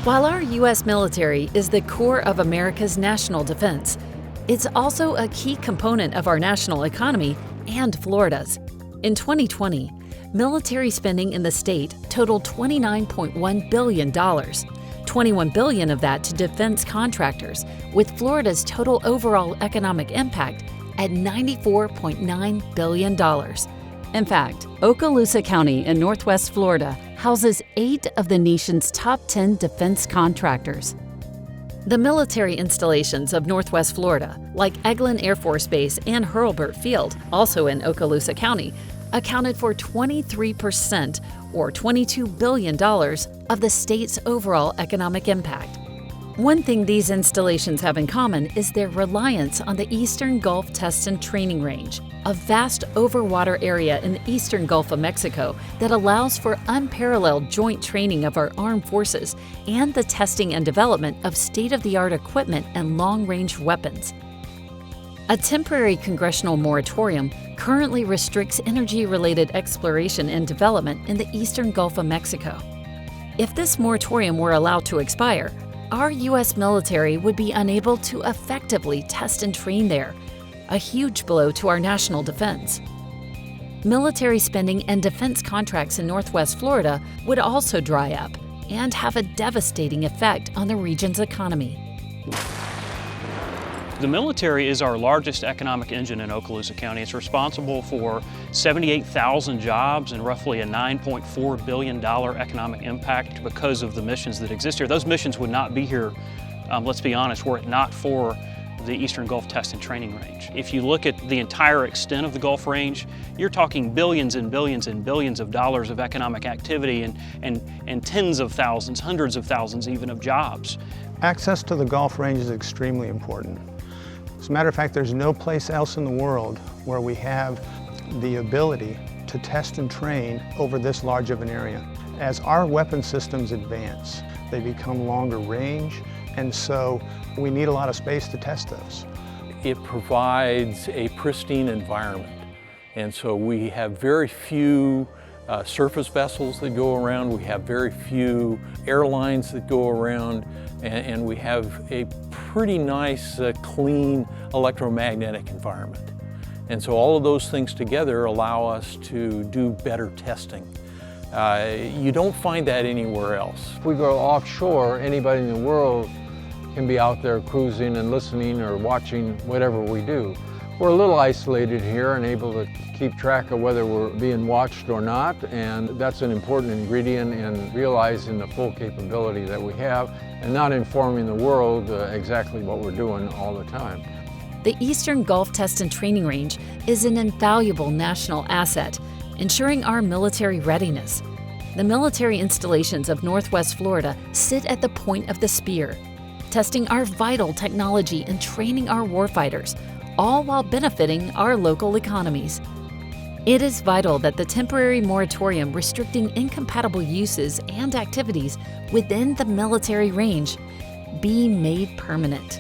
While our U.S. military is the core of America's national defense, it's also a key component of our national economy and Florida's. In 2020, military spending in the state totaled $29.1 billion, $21 billion of that to defense contractors, with Florida's total overall economic impact at $94.9 billion. In fact, Okaloosa County in Northwest Florida houses 8 of the nation's top 10 defense contractors. The military installations of Northwest Florida, like Eglin Air Force Base and Hurlburt Field, also in Okaloosa County, accounted for 23%, or $22 billion, of the state's overall economic impact. One thing these installations have in common is their reliance on the Eastern Gulf Test and Training Range, a vast overwater area in the eastern Gulf of Mexico that allows for unparalleled joint training of our armed forces and the testing and development of state-of-the-art equipment and long-range weapons. A temporary congressional moratorium currently restricts energy-related exploration and development in the eastern Gulf of Mexico. If this moratorium were allowed to expire, our U.S. military would be unable to effectively test and train there, a huge blow to our national defense. Military spending and defense contracts in Northwest Florida would also dry up and have a devastating effect on the region's economy. The military is our largest economic engine in Okaloosa County. It's responsible for 78,000 jobs and roughly a $9.4 billion economic impact because of the missions that exist here. Those missions would not be here, let's be honest, were it not for the Eastern Gulf Test and Training Range. If you look at the entire extent of the Gulf Range, you're talking billions and billions and billions of dollars of economic activity and tens of thousands, hundreds of thousands even of jobs. Access to the Gulf Range is extremely important. As a matter of fact, there's no place else in the world where we have the ability to test and train over this large of an area. As our weapon systems advance, they become longer range, and so we need a lot of space to test those. It provides a pristine environment, and so we have very few surface vessels that go around, we have very few airlines that go around, and we have a pretty nice, clean electromagnetic environment. And so all of those things together allow us to do better testing. You don't find that anywhere else. If we go offshore, anybody in the world can be out there cruising and listening or watching whatever we do. We're a little isolated here and able to keep track of whether we're being watched or not, and that's an important ingredient in realizing the full capability that we have and not informing the world exactly what we're doing all the time. The Eastern Gulf Test and Training Range is an invaluable national asset, ensuring our military readiness. The military installations of Northwest Florida sit at the point of the spear, testing our vital technology and training our warfighters, all while benefiting our local economies. It is vital that the temporary moratorium restricting incompatible uses and activities within the military range be made permanent.